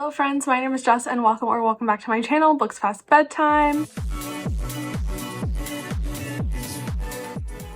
Hello friends, my name is Jess and welcome back to my channel, Books Past Bedtime.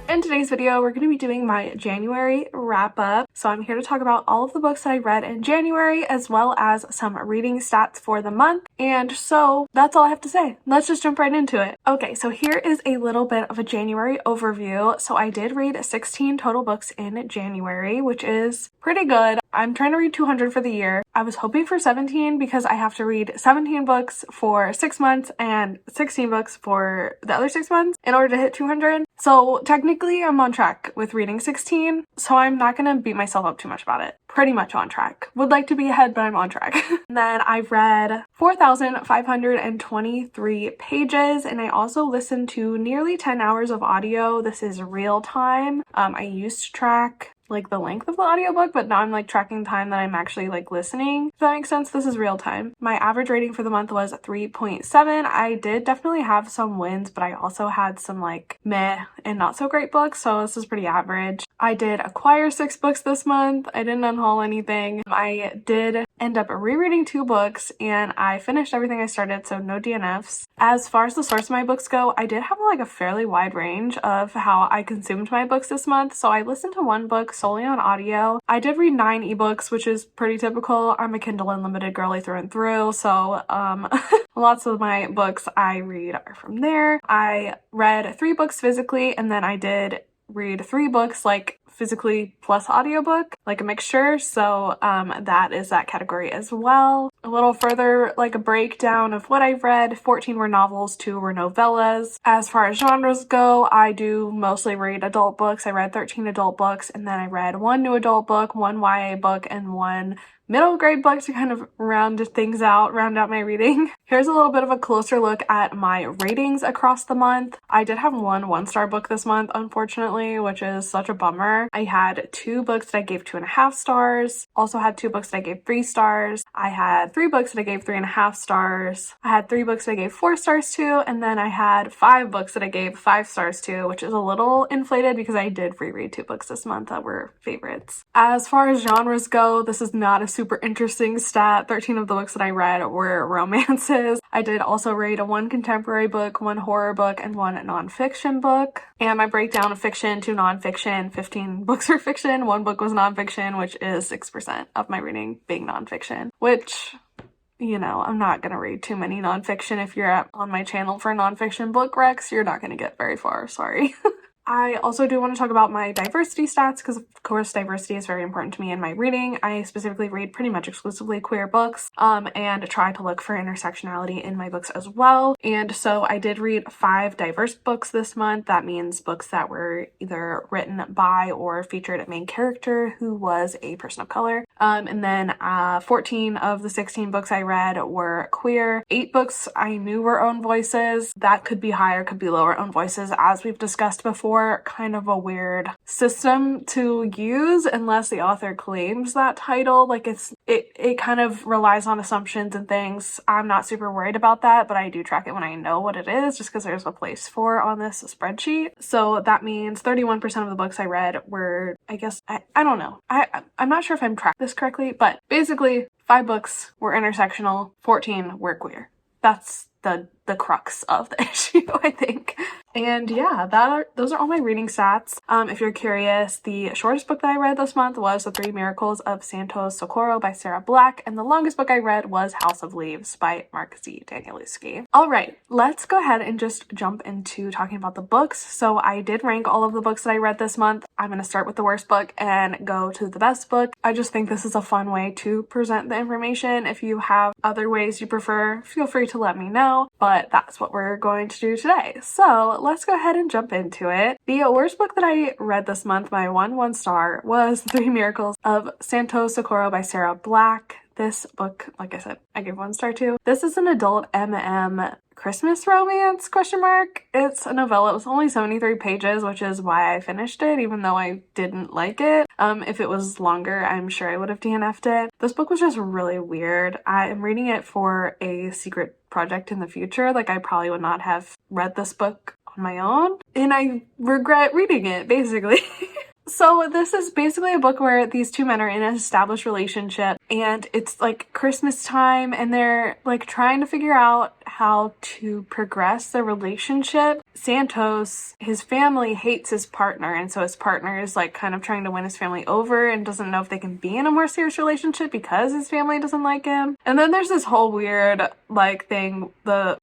In today's video, we're going to be doing my January wrap-up. So I'm here to talk about all of the books that I read in January, as well as some reading stats for the month. And so that's all I have to say. Let's just jump right into it. Okay, so here is a little bit of a January overview. So I did read 16 total books in January, which is pretty good. I'm trying to read 200 for the year. I was hoping for 17 because I have to read 17 books for 6 months and 16 books for the other 6 months in order to hit 200. So technically I'm on track with reading 16, so I'm not going to beat myself up too much about it. Pretty much on track. Would like to be ahead, but I'm on track. And then I've read 4,523 pages, and I also listened to nearly 10 hours of audio. This is real time. I used to track like the length of the audiobook, but now I'm like tracking time that I'm actually like listening. If that makes sense, this is real time. My average rating for the month was 3.7. I did definitely have some wins, but I also had some like meh and not so great books, so this is pretty average. I did acquire 6 books this month. I didn't unhaul anything. I did end up rereading 2 books and I finished everything I started, so no DNFs. As far as the source of my books go, I did have like a fairly wide range of how I consumed my books this month. So I listened to 1 book solely on audio. I did read 9 ebooks, which is pretty typical. I'm a Kindle Unlimited girly through and through, so lots of my books I read are from there. I read 3 books physically, and then I did read 3 books like physically plus audiobook, like a mixture, so that is that category as well. A little further, like a breakdown of what I've read: 14 were novels, 2 were novellas. As far as genres go, I do mostly read adult books. I read 13 adult books, and then I read 1 new adult book, 1 YA book, and 1 middle grade book to kind of round out my reading. Here's a little bit of a closer look at my ratings across the month. I did have 1 1-star book this month, unfortunately, which is such a bummer. I had 2 books that I gave 2.5 stars, also had 2 books that I gave 3 stars. I had 3 books that I gave 3.5 stars. I had 3 books that I gave 4 stars to, and then I had 5 books that I gave 5 stars to, which is a little inflated because I did reread 2 books this month that were favorites. As far as genres go, this is not a super interesting stat. 13 of the books that I read were romances. I did also read 1 contemporary book, 1 horror book, and 1 nonfiction book. And my breakdown of fiction to nonfiction: 15 books were fiction, 1 book was nonfiction, which is 6% of my reading being nonfiction, which, you know, I'm not gonna read too many nonfiction. If you're on my channel for nonfiction book recs, you're not gonna get very far, sorry. I also do want to talk about my diversity stats because, of course, diversity is very important to me in my reading. I specifically read pretty much exclusively queer books and try to look for intersectionality in my books as well. And so I did read 5 diverse books this month. That means books that were either written by or featured a main character who was a person of color. And then 14 of the 16 books I read were queer. 8 books I knew were own voices. That could be higher, could be lower own voices, as we've discussed before. Kind of a weird system to use unless the author claims that title. Like it kind of relies on assumptions and things. I'm not super worried about that, but I do track it when I know what it is, just because there's a place for on this spreadsheet. So that means 31% of the books I read were, I guess, I don't know. I'm not sure if I'm tracking this correctly, but basically 5 books were intersectional, 14 were queer. That's the crux of the issue, I think. And yeah, those are all my reading stats. If you're curious, the shortest book that I read this month was The 3 Miracles of Santos Socorro by Sarah Black, and the longest book I read was House of Leaves by Mark Z. Danielewski. All right, let's go ahead and just jump into talking about the books. So I did rank all of the books that I read this month. I'm going to start with the worst book and go to the best book. I just think this is a fun way to present the information. If you have other ways you prefer, feel free to let me know, but that's what we're going to do today. So let's go ahead and jump into it. The worst book that I read this month, my 1 star, was The 3 Miracles of Santos Socorro by Sarah Black. This book, like I said, I gave 1 star to. This is an adult Christmas romance, question mark. It's a novella. It was only 73 pages, which is why I finished it, even though I didn't like it. If it was longer, I'm sure I would have DNF'd it. This book was just really weird. I am reading it for a secret project in the future. Like, I probably would not have read this book on my own, and I regret reading it, basically. So this is basically a book where these two men are in an established relationship, and it's like Christmas time, and they're like trying to figure out how to progress their relationship. Santos, his family hates his partner, and so his partner is like kind of trying to win his family over and doesn't know if they can be in a more serious relationship because his family doesn't like him. And then there's this whole weird like thing,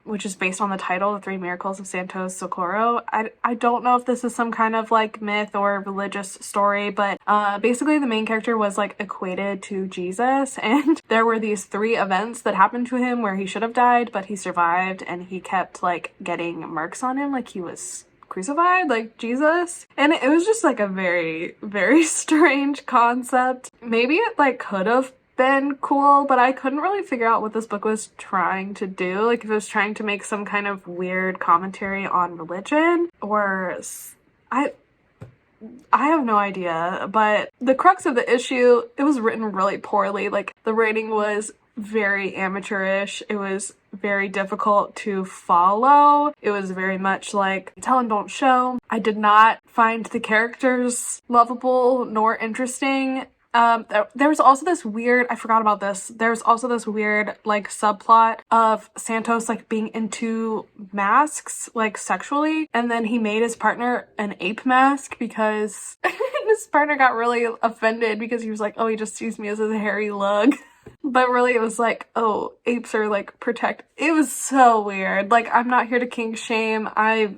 which is based on the title, The Three Miracles of Santos Socorro. I don't know if this is some kind of like myth or religious story, but basically the main character was like equated to Jesus, and there were these 3 events that happened to him where he should have died, but he survived, and he kept like getting marks on him like he was crucified like Jesus. And it was just like a very, very strange concept. Maybe it like could have been cool, but I couldn't really figure out what this book was trying to do. Like if it was trying to make some kind of weird commentary on religion, or I have no idea. But the crux of the issue, it was written really poorly. Like the writing was very amateurish. It was very difficult to follow. It was very much like tell and don't show. I did not find the characters lovable nor interesting. There was also this weird, I forgot about this, there was also this weird like subplot of Santos like being into masks like sexually, and then he made his partner an ape mask because his partner got really offended because he was like, oh, he just sees me as a hairy lug. But really it was like, oh, apes are like protect. It was so weird. Like, I'm not here to kink shame.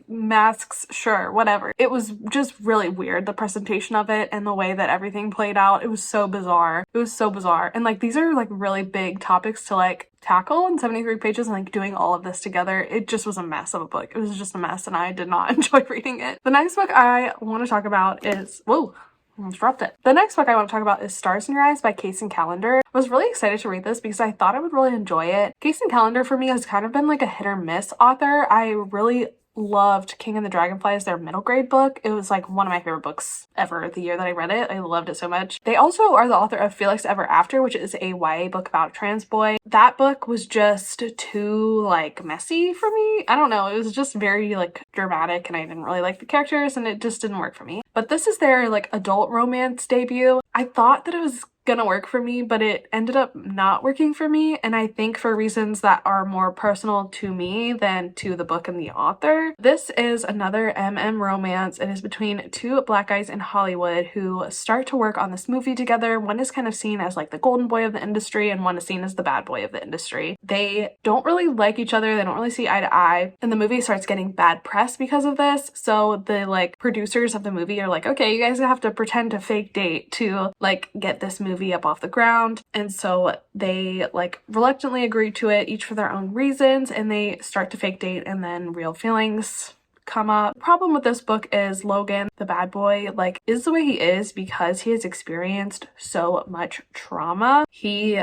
Masks, sure, whatever. It was just really weird, the presentation of it and the way that everything played out. It was so bizarre. It was so bizarre. And like, these are like really big topics to like tackle in 73 pages, and like doing all of this together, it just was a mess of a book. It was just a mess, and I did not enjoy reading it. The next book I want to talk about is, whoa, almost dropped it. The next book I want to talk about is Stars in Your Eyes by Casey Callender. I was really excited to read this because I thought I would really enjoy it. Casey Callender for me has kind of been like a hit or miss author. I really loved King and the Dragonflies, their middle grade book. It was like one of my favorite books ever the year that I read it. I loved it so much. They also are the author of Felix Ever After, which is a YA book about a trans boy. That book was just too like messy for me. I don't know. It was just very like dramatic, and I didn't really like the characters, and it just didn't work for me. But this is their like adult romance debut. I thought that it was gonna work for me, but it ended up not working for me, and I think for reasons that are more personal to me than to the book and the author. This is another romance. It is between 2 black guys in Hollywood who start to work on this movie together. One is kind of seen as like the golden boy of the industry, and one is seen as the bad boy of the industry. They don't really like each other, they don't really see eye to eye, and the movie starts getting bad press because of this. So the like producers of the movie are like, okay, you guys have to pretend to fake date to like get this movie up off the ground. And so they like reluctantly agree to it, each for their own reasons, and they start to fake date, and then real feelings come up. The problem with this book is Logan, the bad boy, like is the way he is because he has experienced so much trauma. He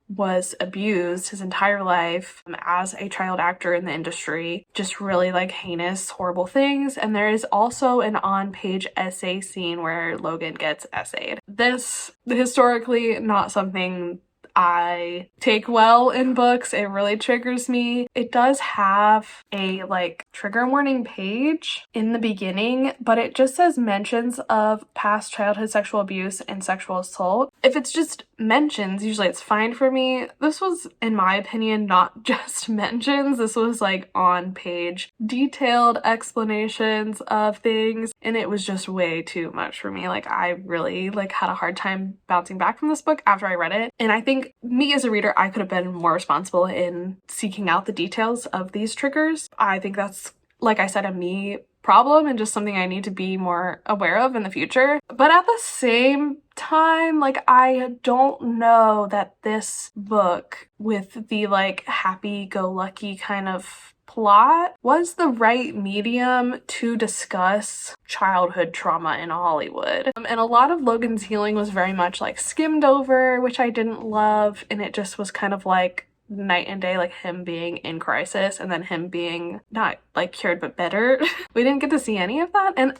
was abused his entire life as a child actor in the industry, just really like heinous, horrible things. And there is also an on-page essay scene where Logan gets essayed. This historically not something I take well in books. It really triggers me. It does have a like trigger warning page in the beginning, but it just says mentions of past childhood sexual abuse and sexual assault. If it's just mentions, usually it's fine for me. This was, in my opinion, not just mentions. This was like on page detailed explanations of things, and it was just way too much for me. Like I really like had a hard time bouncing back from this book after I read it, and I think me as a reader, I could have been more responsible in seeking out the details of these triggers. I think that's, like I said, a me problem and just something I need to be more aware of in the future. But at the same time, like I don't know that this book with the like happy-go-lucky kind of plot was the right medium to discuss childhood trauma in Hollywood. And a lot of Logan's healing was very much like skimmed over, which I didn't love, and it just was kind of like night and day, like him being in crisis and then him being not like cured but better. We didn't get to see any of that, and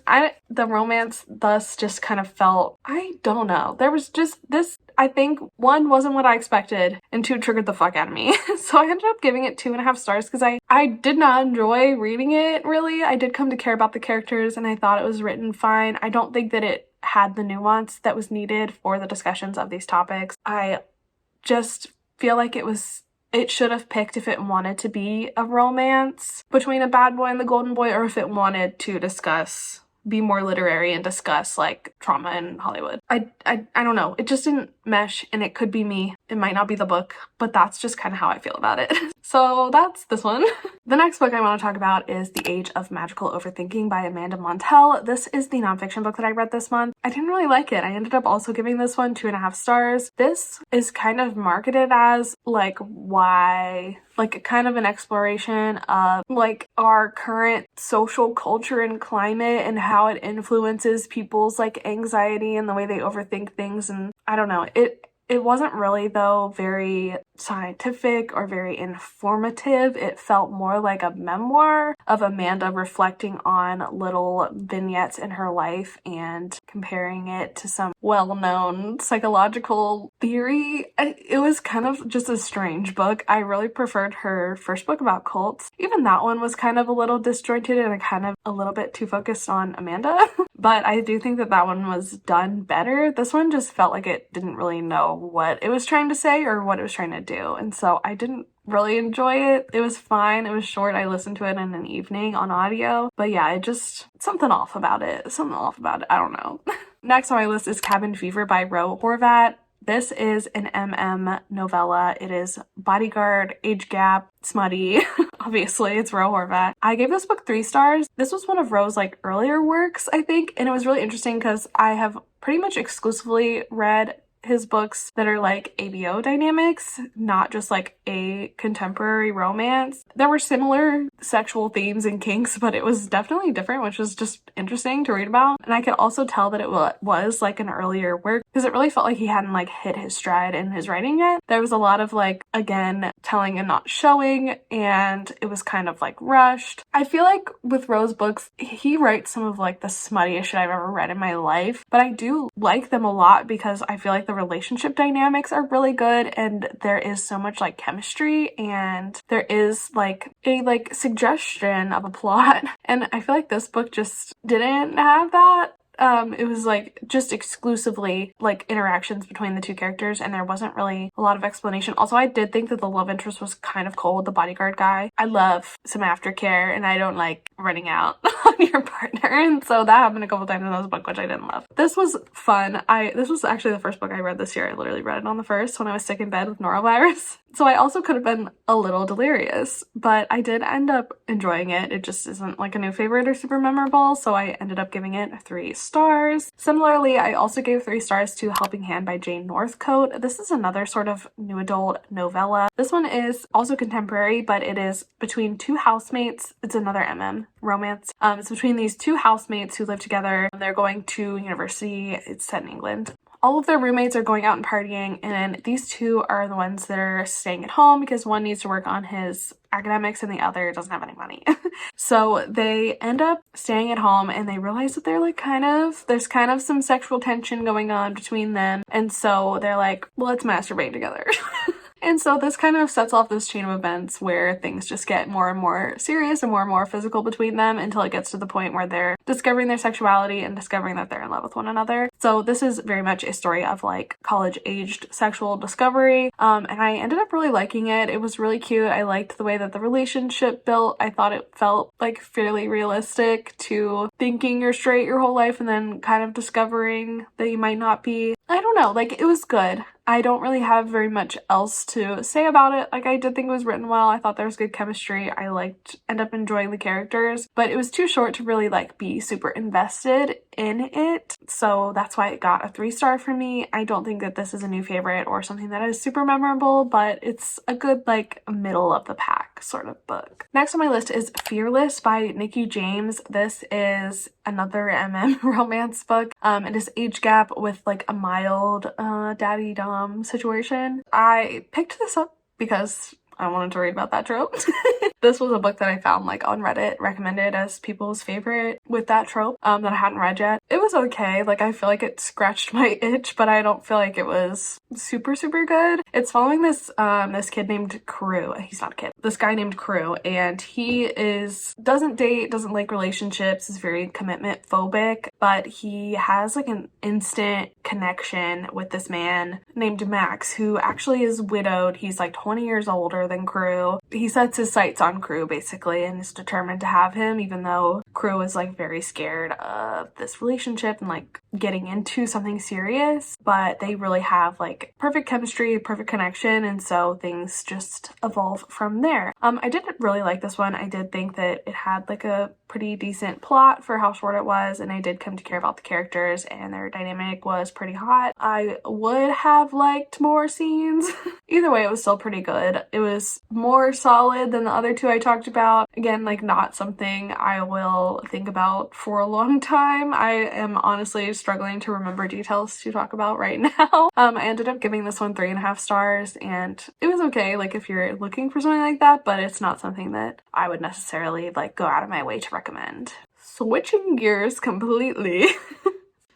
the romance thus just kind of felt, I don't know, there was just this, I think 1 wasn't what I expected, and 2 triggered the fuck out of me. So I ended up giving it 2.5 stars because I did not enjoy reading it really. I did come to care about the characters, and I thought it was written fine. I don't think that it had the nuance that was needed for the discussions of these topics. I just feel like it should have picked if it wanted to be a romance between a bad boy and the golden boy, or if it wanted to be more literary and discuss like trauma in Hollywood. I don't know. It just didn't mesh, and it could be me. It might not be the book, but that's just kind of how I feel about it. So that's this one. The next book I want to talk about is The Age of Magical Overthinking by Amanda Montell. This is the nonfiction book that I read this month. I didn't really like it. I ended up also giving this one 2.5 stars. This is kind of marketed as like why, like kind of an exploration of like our current social culture and climate and how it influences people's like anxiety and the way they overthink things. And I don't know, it wasn't really though very scientific or very informative. It felt more like a memoir of Amanda reflecting on little vignettes in her life and comparing it to some well-known psychological theory. It was kind of just a strange book. I really preferred her first book about cults. Even that one was kind of a little disjointed and kind of a little bit too focused on Amanda. But I do think that that one was done better. This one just felt like it didn't really know what it was trying to say or what it was trying to do. And so I didn't really enjoy it. It was fine. It was short. I listened to it in an evening on audio. But yeah, something off about it. I don't know. Next on my list is Cabin Fever by Ro Horvat. This is an novella. It is bodyguard, age gap, smutty. Obviously, it's Ro Horvat. I gave this book 3 stars. This was one of Ro's like earlier works, I think, and it was really interesting because I have pretty much exclusively read his books that are like ABO dynamics, not just like a contemporary romance. There were similar sexual themes and kinks, but it was definitely different, which was just interesting to read about. And I could also tell that it was like an earlier work because it really felt like he hadn't like hit his stride in his writing yet. There was a lot of like, again, telling and not showing, and it was kind of like rushed. I feel like with Ro's books, he writes some of like the smuttiest shit I've ever read in my life, but I do like them a lot because I feel like the relationship dynamics are really good and there is so much like chemistry and there is like a like suggestion of a plot, and I feel like this book just didn't have that. It was like just exclusively like interactions between the two characters and there wasn't really a lot of explanation. Also, I did think that the love interest was kind of cold, the bodyguard guy. I love some aftercare and I don't like running out on your partner, and so that happened a couple times in this book, which I didn't love. This was fun. This was actually the first book I read this year. I literally read it on the first when I was sick in bed with norovirus. So I also could have been a little delirious, but I did end up enjoying it. It just isn't like a new favorite or super memorable, so I ended up giving it 3 stars. Similarly, I also gave 3 stars to Helping Hand by Jane Northcote. This is another sort of new adult novella. This one is also contemporary, but it is between 2 housemates. It's another romance. It's between these 2 housemates who live together. They're going to university. It's set in England. All of their roommates are going out and partying, and these 2 are the ones that are staying at home because one needs to work on his academics and the other doesn't have any money. So they end up staying at home and they realize that they're like there's kind of some sexual tension going on between them. And so they're like, well, let's masturbate together. And so this kind of sets off this chain of events where things just get more and more serious and more physical between them until it gets to the point where they're discovering their sexuality and discovering that they're in love with one another. So this is very much a story of like college-aged sexual discovery. And I ended up really liking it. It was really cute. I liked the way that the relationship built. I thought it felt like fairly realistic to thinking you're straight your whole life and then kind of discovering that you might not be. I don't know, like it was good. I don't really have very much else to say about it. Like I did think it was written well. I thought there was good chemistry. I end up enjoying the characters, but it was too short to really like be super invested in it. So that's why it got a 3 star for me. I don't think that this is a new favorite or something that is super memorable, but it's a good like middle of the pack sort of book. Next on my list is Fearless by Nikki James. This is another romance book. It is age gap with like a mild daddy-dom situation. I picked this up because I wanted to read about that trope. This was a book that I found like on Reddit recommended as people's favorite with that trope that I hadn't read yet. It was okay. Like I feel like it scratched my itch, but I don't feel like it was super good. It's following this kid named Karoo. He's not a kid. this guy named Crew, and he doesn't date, doesn't like relationships, is very commitment phobic, but he has like an instant connection with this man named Max, who actually is widowed. He's like 20 years older than Crew. He sets his sights on Crew basically and is determined to have him, even though Crew is like very scared of this relationship and like getting into something serious, but they really have like perfect chemistry, perfect connection, and so things just evolve from there. I didn't really like this one. I did think that it had like a pretty decent plot for how short it was, and I did come to care about the characters, and their dynamic was pretty hot. I would have liked more scenes. Either way, it was still pretty good. It was more solid than the other two I talked about. Again, like not something I will think about for a long time. I am honestly struggling to remember details to talk about right now. I ended up giving this one 3.5 stars, and it was okay, like if you're looking for something like that, but it's not something that I would necessarily like go out of my way to recommend. Switching gears completely.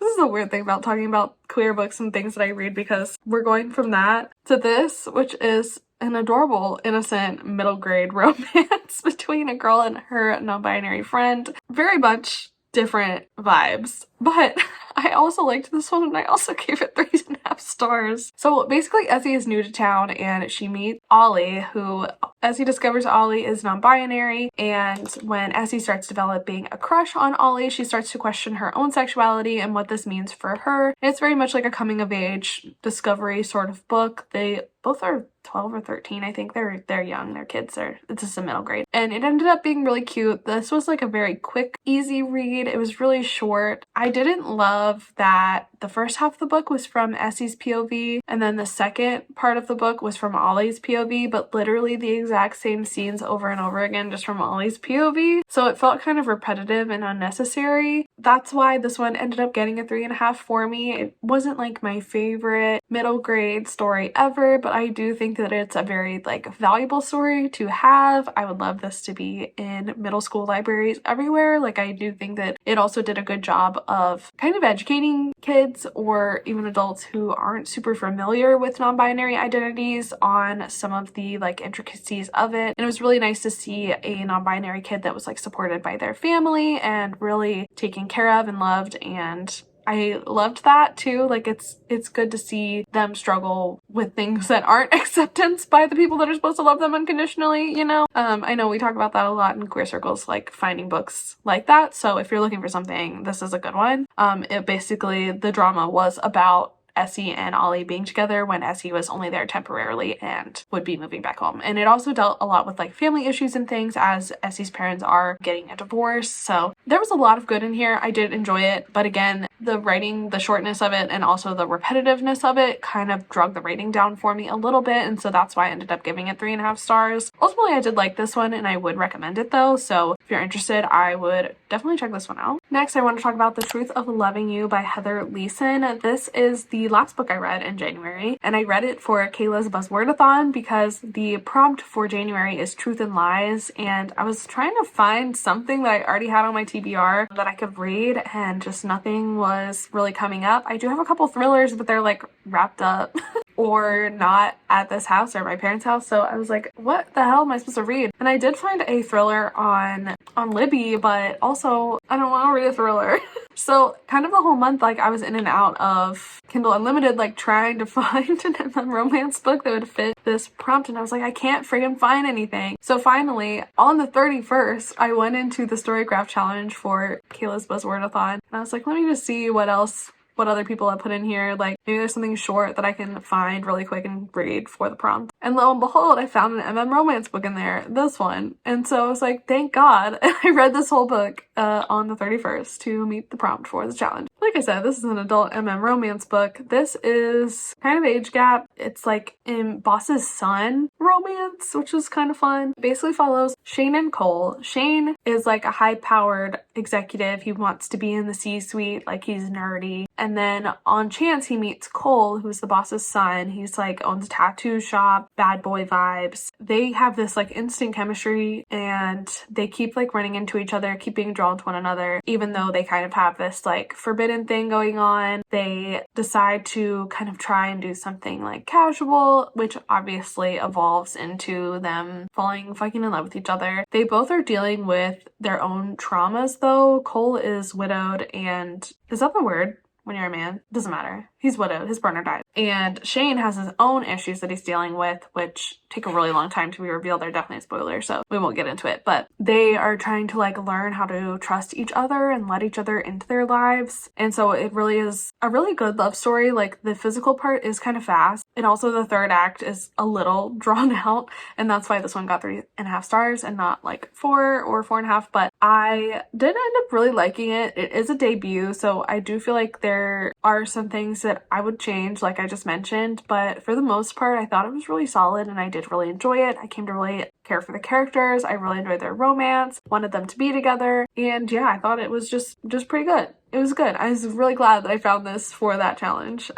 This is a weird thing about talking about queer books and things that I read, because we're going from that to this, which is an adorable, innocent, middle grade romance between a girl and her non-binary friend. Very much different vibes, but I also liked this one, and I also gave it 3.5 stars. So basically, Essie is new to town, and she meets Ollie, who Essie discovers Ollie is non-binary, and when Essie starts developing a crush on Ollie, she starts to question her own sexuality and what this means for her. And it's very much like a coming of age discovery sort of book. They both are 12 or 13. I think they're young. They're kids. It's just a middle grade. And it ended up being really cute. This was like a very quick, easy read. It was really short. I didn't love that the first half of the book was from Essie's POV, and then the second part of the book was from Ollie's POV, but literally the exact same scenes over and over again, just from Ollie's POV. So it felt kind of repetitive and unnecessary. That's why this one ended up getting a 3.5 for me. It wasn't like my favorite middle grade story ever, but I do think that it's a very like valuable story to have. I would love this to be in middle school libraries everywhere. Like, I do think that it also did a good job of kind of educating kids or even adults who aren't super familiar with non-binary identities on some of the like intricacies of it. And it was really nice to see a non-binary kid that was like supported by their family and really taken care of and loved, and I loved that too. Like, it's good to see them struggle with things that aren't acceptance by the people that are supposed to love them unconditionally, you know? I know we talk about that a lot in queer circles, like finding books like that. So if you're looking for something, this is a good one. It basically, the drama was about Essie and Ollie being together when Essie was only there temporarily and would be moving back home. And it also dealt a lot with like family issues and things, as Essie's parents are getting a divorce. So there was a lot of good in here. I did enjoy it, but again, the writing, the shortness of it, and also the repetitiveness of it kind of drug the rating down for me a little bit, and so that's why I ended up giving it 3.5 stars. Ultimately, I did like this one, and I would recommend it though, so if you're interested, I would definitely check this one out. Next, I want to talk about The Truth of Loving You by Heather Leeson. This is the last book I read in January, and I read it for Kayla's Buzzwordathon because the prompt for January is truth and lies, and I was trying to find something that I already had on my TBR that I could read, and just nothing was really coming up. I do have a couple thrillers, but they're like wrapped up or not at this house or my parents' house, so I was like, what the hell am I supposed to read? And I did find a thriller on Libby, but also I don't want to read a thriller. So kind of the whole month, like, I was in and out of Kindle Unlimited, like trying to find a romance book that would fit this prompt, and I was like, I can't friggin' find anything. So finally, on the 31st, I went into the Storygraph challenge for Kayla's Buzzwordathon, and I was like, let me just see what other people have put in here. Like, maybe there's something short that I can find really quick and read for the prompt. And lo and behold, I found an romance book in there, this one. And so I was like, thank God. And I read this whole book on the 31st to meet the prompt for the challenge. Like I said, this is an adult romance book. This is kind of age gap. It's like in Boss's Son romance, which is kind of fun. It basically follows Shane and Cole. Shane is like a high-powered executive. He wants to be in the C-suite, like he's nerdy. And then on chance he meets Cole, who's the boss's son. He's like owns a tattoo shop, bad boy vibes. They have this like instant chemistry and they keep like running into each other, keep being drawn to one another, even though they kind of have this like forbidden thing going on. They decide to kind of try and do something like casual, which obviously evolves into them falling fucking in love with each other. They both are dealing with their own traumas though. Cole is widowed, and is that the word? When you're a man, doesn't matter. He's widowed, his partner died. And Shane has his own issues that he's dealing with, which take a really long time to be revealed. They're definitely a spoiler, so we won't get into it. But they are trying to like learn how to trust each other and let each other into their lives. And so it really is a really good love story. Like the physical part is kind of fast. And also the third act is a little drawn out. And that's why this one got 3.5 stars and not like 4 or 4.5. But I did end up really liking it. It is a debut, so I do feel like there are some things that I would change, like I just mentioned, but for the most part I thought it was really solid and I did really enjoy it. I came to really care for the characters. I really enjoyed their romance, wanted them to be together, and yeah, I thought it was just pretty good. It was good. I was really glad that I found this for that challenge.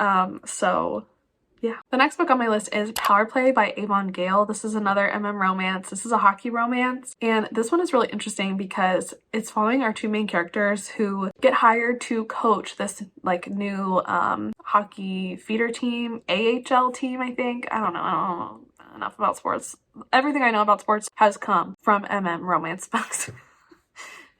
So yeah. The next book on my list is Power Play by Avon Gale. This is another romance. This is a hockey romance. And this one is really interesting because it's following our two main characters who get hired to coach this like new hockey feeder team, AHL team, I think. I don't know enough about sports. Everything I know about sports has come from romance books.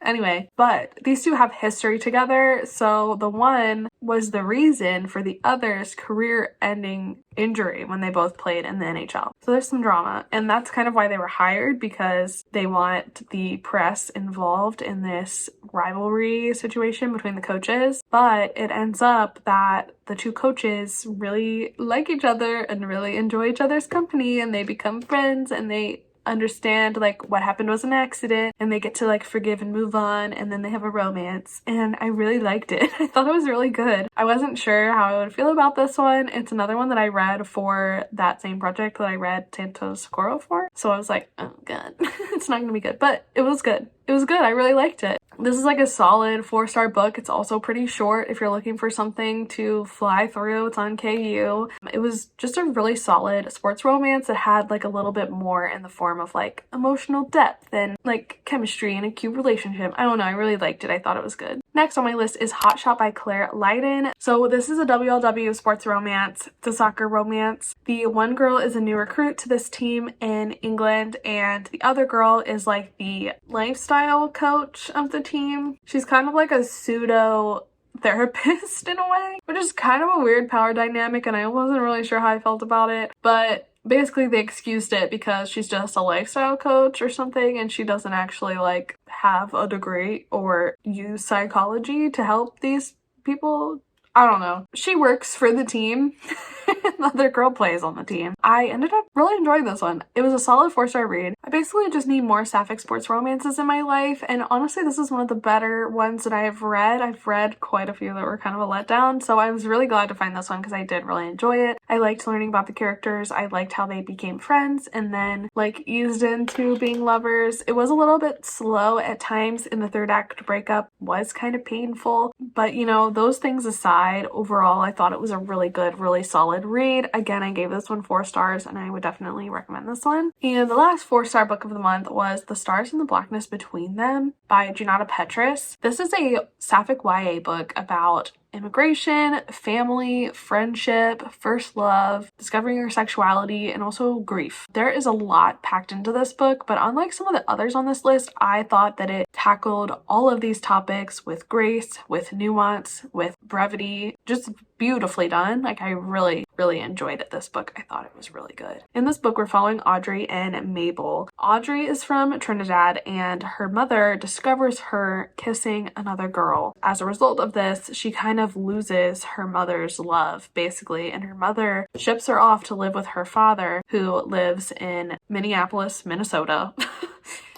Anyway, but these two have history together, so the one was the reason for the other's career-ending injury when they both played in the NHL. So there's some drama, and that's kind of why they were hired, because they want the press involved in this rivalry situation between the coaches. But it ends up that the two coaches really like each other and really enjoy each other's company, and they become friends, and they understand like what happened was an accident, and they get to like forgive and move on, and then they have a romance, and I really liked it. I thought it was really good. I wasn't sure how I would feel about this one. It's another one that I read for that same project that I read Santos Socorro for, so I was like, oh god, it's not gonna be good, but it was good. It was good. I really liked it. This is like a solid 4-star book. It's also pretty short if you're looking for something to fly through. It's on KU. It was just a really solid sports romance that had like a little bit more in the form of like emotional depth and like chemistry and a cute relationship. I don't know. I really liked it. I thought it was good. Next on my list is Hot Shot by Claire Lydon. So this is a WLW sports romance. It's a soccer romance. The one girl is a new recruit to this team in England, and the other girl is like the lifestyle coach of the team. She's kind of like a pseudo therapist in a way, which is kind of a weird power dynamic, and I wasn't really sure how I felt about it, but basically they excused it because she's just a lifestyle coach or something, and she doesn't actually like have a degree or use psychology to help these people. I don't know. She works for the team. The other girl plays on the team. I ended up really enjoying this one. It was a solid 4-star read. I basically just need more sapphic sports romances in my life, and honestly this is one of the better ones that I've read. I've read quite a few that were kind of a letdown, so I was really glad to find this one because I did really enjoy it. I liked learning about the characters. I liked how they became friends and then like eased into being lovers. It was a little bit slow at times in the third act. Breakup was kind of painful, but you know, those things aside, overall I thought it was a really good, really solid read. Again, I gave this one 4 stars and I would definitely recommend this one. And the last 4-star book of the month was The Stars and the Blackness Between Them by Junauda Petrus. This is a sapphic YA book about immigration, family, friendship, first love, discovering your sexuality, and also grief. There is a lot packed into this book, but unlike some of the others on this list, I thought that it tackled all of these topics with grace, with nuance, with brevity, just beautifully done. Like I really enjoyed it, this book. I thought it was really good. In this book, we're following Audrey and Mabel. Audrey is from Trinidad, and her mother discovers her kissing another girl. As a result of this, she kind of loses her mother's love, basically, and her mother ships her off to live with her father, who lives in Minneapolis, Minnesota.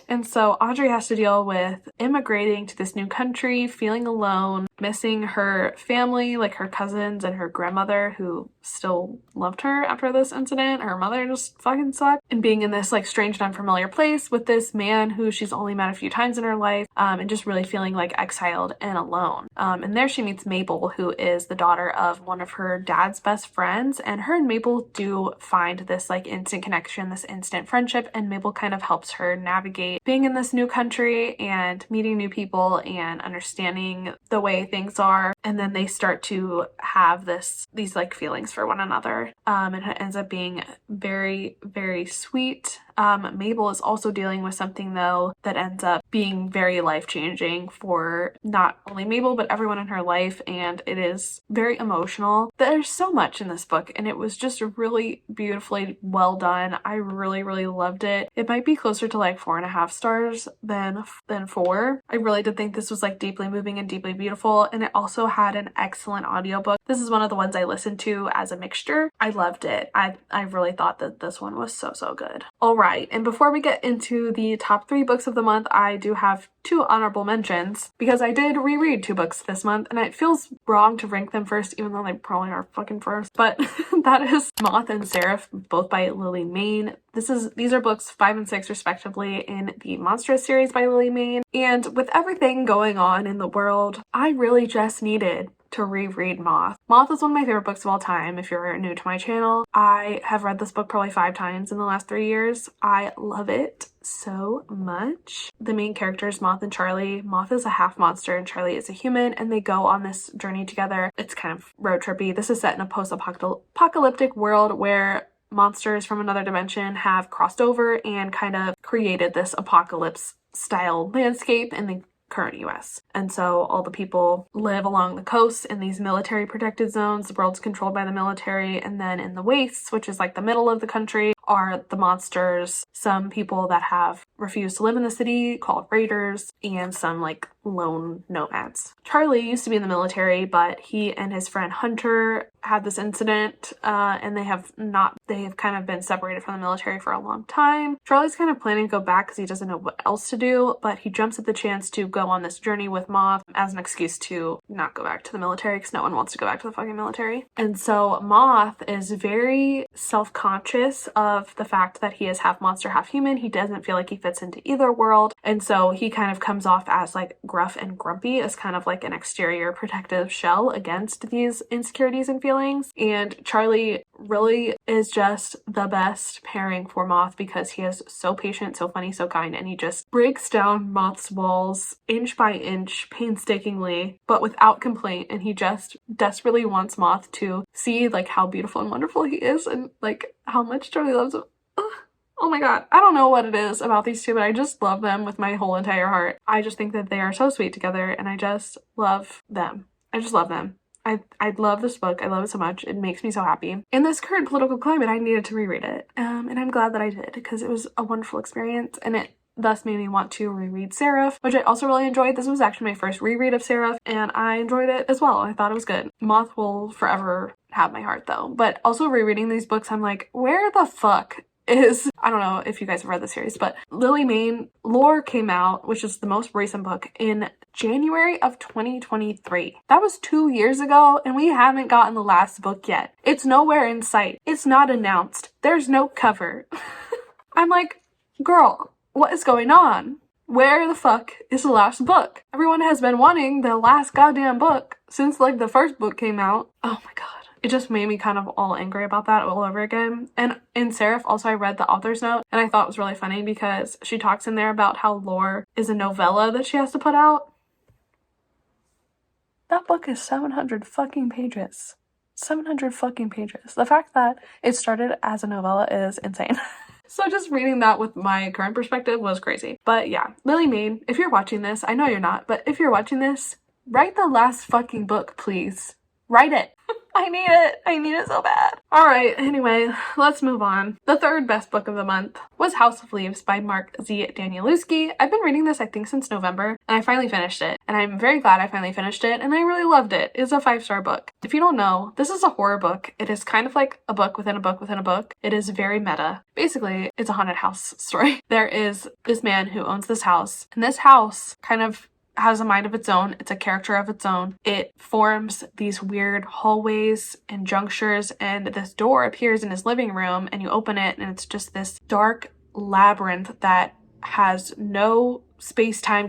And so Audrey has to deal with immigrating to this new country, feeling alone, missing her family, like her cousins and her grandmother who still loved her after this incident. Her mother just fucking sucked. And being in this like strange and unfamiliar place with this man who she's only met a few times in her life, and just really feeling like exiled and alone. And there she meets Mabel, who is the daughter of one of her dad's best friends, and her and Mabel do find this like instant connection, this instant friendship, and Mabel kind of helps her navigate being in this new country and meeting new people and understanding the way things are. And then they start to have these like feelings for one another, and it ends up being very, very sweet. Mabel is also dealing with something though that ends up being very life-changing for not only Mabel but everyone in her life, and it is very emotional. There's so much in this book and it was just really beautifully well done. I really, really loved it. It might be closer to like 4.5 stars than 4. I really did think this was like deeply moving and deeply beautiful, and it also had an excellent audiobook. This is one of the ones I listened to as a mixture. I loved it. I really thought that this one was so good. Alright, and before we get into the top 3 books of the month, I do have 2 honorable mentions because I did reread 2 books this month and it feels wrong to rank them first even though they probably are fucking first. But that is Moth and Seraph, both by Lily Mayne. These are books 5 and 6 respectively in the Monstrous series by Lily Mayne. And with everything going on in the world, I really just needed to reread Moth. Moth is one of my favorite books of all time. If you're new to my channel, I have read this book probably 5 times in the last 3 years. I love it so much. The main characters, Moth and Charlie. Moth is a half monster and Charlie is a human, and they go on this journey together. It's kind of road trippy. This is set in a post-apocalyptic world where monsters from another dimension have crossed over and kind of created this apocalypse style landscape in the current US. And so all the people live along the coast in these military protected zones. The world's controlled by the military, and then in the wastes, which is like the middle of the country, are the monsters. Some people that have refused to live in the city called raiders, and some like lone nomads. Charlie used to be in the military, but he and his friend Hunter had this incident, and they have kind of been separated from the military for a long time. Charlie's kind of planning to go back because he doesn't know what else to do, but he jumps at the chance to go on this journey with Moth as an excuse to not go back to the military because no one wants to go back to the fucking military. And so Moth is very self-conscious of the fact that he is half monster, half human. He doesn't feel like he fits into either world, and so he kind of comes off as like gruff and grumpy as kind of like an exterior protective shell against these insecurities and feelings. And Charlie really is just the best pairing for Moth because he is so patient, so funny, so kind, and he just breaks down Moth's walls inch by inch painstakingly but without complaint, and he just desperately wants Moth to see like how beautiful and wonderful he is and like how much Charlie loves him. Oh my god, I don't know what it is about these two, but I just love them with my whole entire heart. I just think that they are so sweet together and I just love them. I just love them. I love this book. I love it so much. It makes me so happy. In this current political climate, I needed to reread it. And I'm glad that I did because it was a wonderful experience, and it thus made me want to reread Seraph, which I also really enjoyed. This was actually my first reread of Seraph, and I enjoyed it as well. I thought it was good. Moth will forever have my heart though. But also rereading these books, I'm like, where the fuck is, I don't know if you guys have read the series, but Lily Mayne Lore came out, which is the most recent book, in January of 2023. That was 2 years ago, and we haven't gotten the last book yet. It's nowhere in sight. It's not announced. There's no cover. I'm like, girl, what is going on? Where the fuck is the last book? Everyone has been wanting the last goddamn book since like the first book came out. Oh my god. It just made me kind of all angry about that all over again. And in Seraph, also I read the author's note, and I thought it was really funny because she talks in there about how Lore is a novella that she has to put out. That book is 700 fucking pages. 700 fucking pages. The fact that it started as a novella is insane. So just reading that with my current perspective was crazy. But yeah, Lily Mayne, if you're watching this, I know you're not, but if you're watching this, write the last fucking book, please. Write it. I need it. I need it so bad. Alright, anyway, let's move on. The third best book of the month was House of Leaves by Mark Z. Danielewski. I've been reading this, I think, since November, and I finally finished it. And I'm very glad I finally finished it, and I really loved it. It's a 5-star book. If you don't know, this is a horror book. It is kind of like a book within a book within a book. It is very meta. Basically, it's a haunted house story. There is this man who owns this house, and this house kind of has a mind of its own. It's a character of its own. It forms these weird hallways and junctures, and this door appears in his living room, and you open it and it's just this dark labyrinth that has no space-time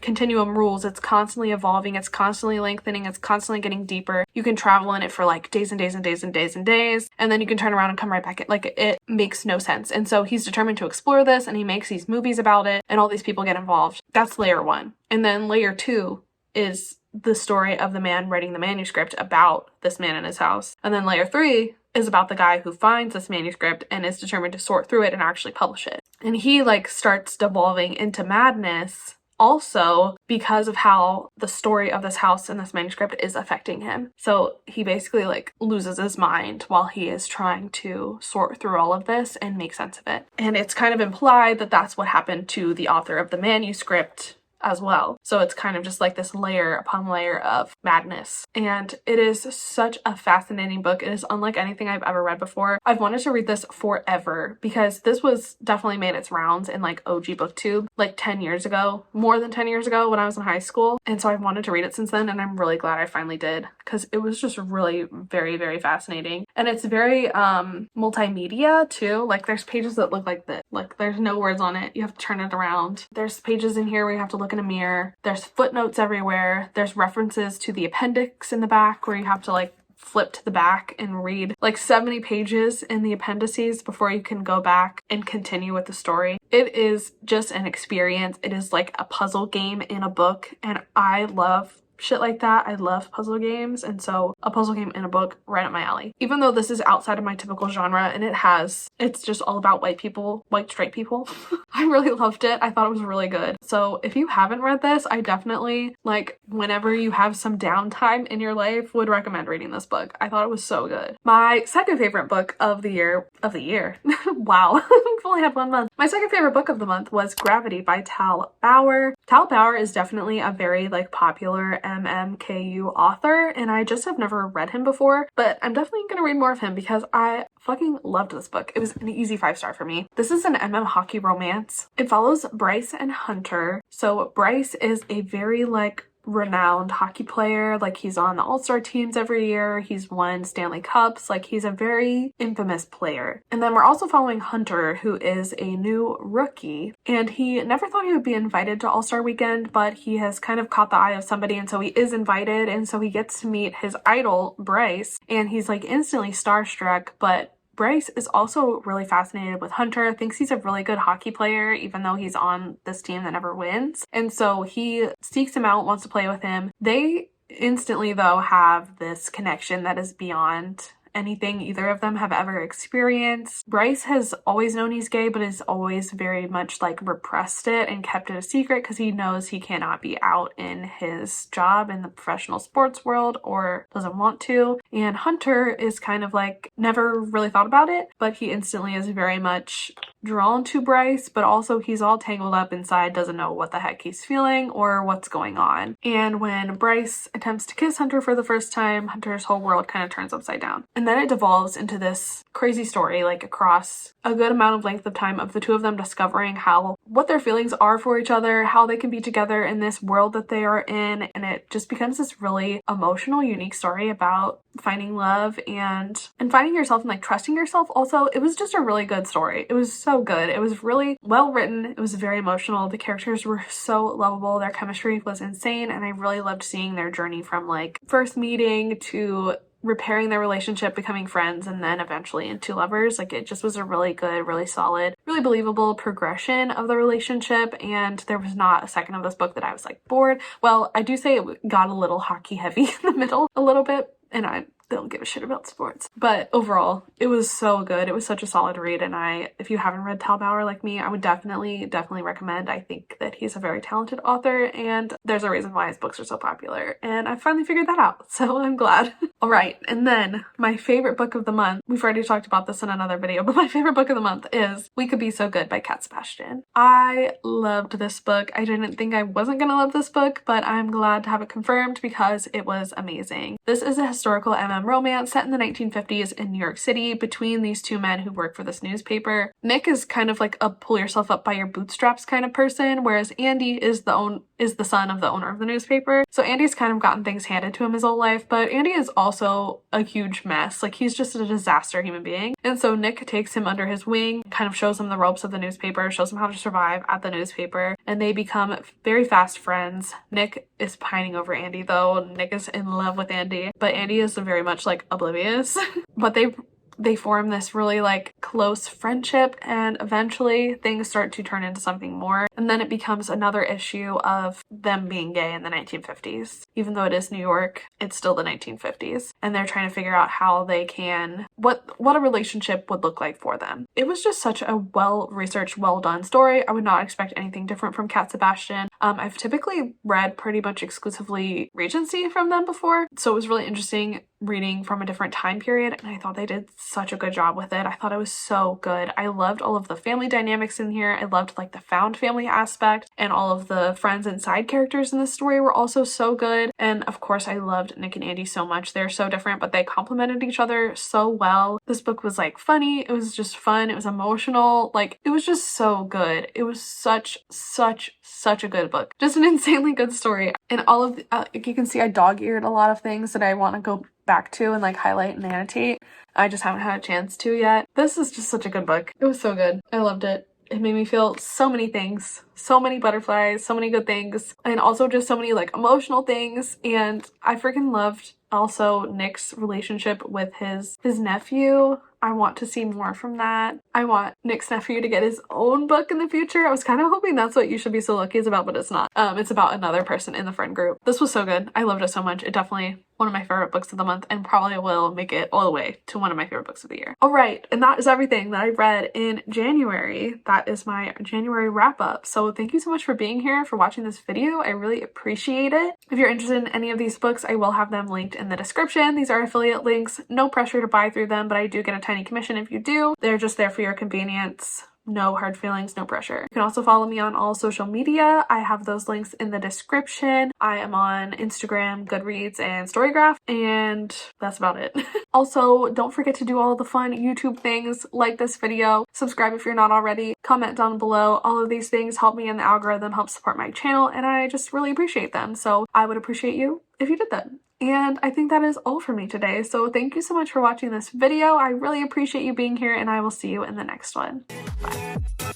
continuum rules. It's constantly evolving, it's constantly lengthening, it's constantly getting deeper. You can travel in it for like days and days and days and days and days, and then you can turn around and come right back. Like, it makes no sense. And so he's determined to explore this, and he makes these movies about it, and all these people get involved. That's layer 1. And then layer 2 is the story of the man writing the manuscript about this man in his house. And then layer 3 is about the guy who finds this manuscript and is determined to sort through it and actually publish it. And he like starts devolving into madness also because of how the story of this house and this manuscript is affecting him. So he basically like loses his mind while he is trying to sort through all of this and make sense of it. And it's kind of implied that that's what happened to the author of the manuscript as well. So it's kind of just like this layer upon layer of madness. And it is such a fascinating book. It is unlike anything I've ever read before. I've wanted to read this forever because this was definitely made its rounds in like OG BookTube like 10 years ago, more than 10 years ago when I was in high school. And so I've wanted to read it since then, and I'm really glad I finally did because it was just really very, very fascinating. And it's very multimedia too. Like there's pages that look like this. Like there's no words on it. You have to turn it around. There's pages in here where you have to look in a mirror. There's footnotes everywhere. There's references to the appendix in the back where you have to like flip to the back and read like 70 pages in the appendices before you can go back and continue with the story. It is just an experience. It is like a puzzle game in a book, and I love shit like that. I love puzzle games, and so a puzzle game in a book, right up my alley. Even though this is outside of my typical genre, and it's just all about white people, white straight people. I really loved it. I thought it was really good. So if you haven't read this, I definitely, like, whenever you have some downtime in your life, would recommend reading this book. I thought it was so good. My second favorite book of the year, wow, I've only had 1 month. My second favorite book of the month was Gravity by Tal Bauer. Tal Bauer is definitely a very like popular MMKU author, and I just have never read him before, but I'm definitely gonna read more of him because I fucking loved this book. It was an easy 5-star for me. This is an MM hockey romance. It follows Bryce and Hunter. So Bryce is a very like renowned hockey player. Like he's on the all-star teams every year. He's won Stanley Cups. Like he's a very infamous player. And then we're also following Hunter, who is a new rookie, and he never thought he would be invited to All-Star Weekend, but he has kind of caught the eye of somebody, and so he is invited, and so he gets to meet his idol Bryce, and he's like instantly starstruck. But Bryce is also really fascinated with Hunter, thinks he's a really good hockey player, even though he's on this team that never wins. And so he seeks him out, wants to play with him. They instantly, though, have this connection that is beyond anything either of them have ever experienced. Bryce has always known he's gay, but has always very much like repressed it and kept it a secret because he knows he cannot be out in his job in the professional sports world, or doesn't want to. And Hunter is kind of like never really thought about it, but he instantly is very much drawn to Bryce, but also he's all tangled up inside, doesn't know what the heck he's feeling or what's going on. And when Bryce attempts to kiss Hunter for the first time, Hunter's whole world kind of turns upside down. And then it devolves into this crazy story, like across a good amount of length of time, of the two of them discovering what their feelings are for each other, how they can be together in this world that they are in. And it just becomes this really emotional, unique story about finding love and finding yourself and like trusting yourself. Also, it was just a really good story. It was so good. It was really well written. It was very emotional. The characters were so lovable. Their chemistry was insane, and I really loved seeing their journey from like first meeting to repairing their relationship, becoming friends, and then eventually into lovers. Like it just was a really good, really solid, really believable progression of the relationship, and there was not a second of this book that I was like bored. Well, I do say it got a little hockey heavy in the middle a little bit, and I don't give a shit about sports. But overall, it was so good. It was such a solid read, and if you haven't read Tal Bauer like me, I would definitely recommend. I think that he's a very talented author, and there's a reason why his books are so popular, and I finally figured that out, so I'm glad. All right, and then my favorite book of the month, we've already talked about this in another video, but my favorite book of the month is We Could Be So Good by Cat Sebastian. I loved this book. I didn't think I wasn't gonna love this book, but I'm glad to have it confirmed because it was amazing. This is a historical romance set in the 1950s in New York City between these two men who work for this newspaper. Nick is kind of like a pull yourself up by your bootstraps kind of person, whereas Andy is the son of the owner of the newspaper. So Andy's kind of gotten things handed to him his whole life, but Andy is also a huge mess. Like, he's just a disaster human being. And so Nick takes him under his wing, kind of shows him the ropes of the newspaper, shows him how to survive at the newspaper, and they become very fast friends. Nick is pining over Andy though. Nick is in love with Andy, but Andy is very much like oblivious. But they form this really like close friendship, and eventually things start to turn into something more. And then it becomes another issue of them being gay in the 1950s. Even though it is New York, it's still the 1950s. And they're trying to figure out how they can, what a relationship would look like for them. It was just such a well-researched, well-done story. I would not expect anything different from Cat Sebastian. I've typically read pretty much exclusively Regency from them before, so it was really interesting reading from a different time period, and I thought they did such a good job with it. I thought it was so good. I loved all of the family dynamics in here. I loved like the found family aspect, and all of the friends and side characters in this story were also so good. And of course, I loved Nick and Andy so much. They're so different, but they complemented each other so well. This book was like funny, it was just fun, it was emotional, like it was just so good. It was such a good book. Just an insanely good story. And all of the, you can see I dog-eared a lot of things that I want to go back to and like highlight and annotate. I just haven't had a chance to yet. This is just such a good book. It was so good. I loved it. It made me feel so many things, so many butterflies, so many good things, and also just so many like emotional things. And I freaking loved also Nick's relationship with his nephew. I want to see more from that. I want Nick's nephew to get his own book in the future. I was kind of hoping that's what You Should Be So Lucky is about, but it's not. It's about another person in the friend group. This was so good. I loved it so much. It definitely one of my favorite books of the month, and probably will make it all the way to one of my favorite books of the year. All right, and that is everything that I read in January. That is my January wrap up. So thank you so much for being here, for watching this video. I really appreciate it. If you're interested in any of these books, I will have them linked in the description. These are affiliate links. No pressure to buy through them, but I do get a tiny commission if you do. They're just there for your convenience. No hard feelings, no pressure. You can also follow me on all social media. I have those links in the description. I am on Instagram, Goodreads, and Storygraph, and that's about it. Also, don't forget to do all the fun YouTube things, like this video, subscribe if you're not already, comment down below. All of these things help me in the algorithm, help support my channel, and I just really appreciate them. So I would appreciate you if you did that. And I think that is all for me today. So thank you so much for watching this video. I really appreciate you being here, and I will see you in the next one. Bye.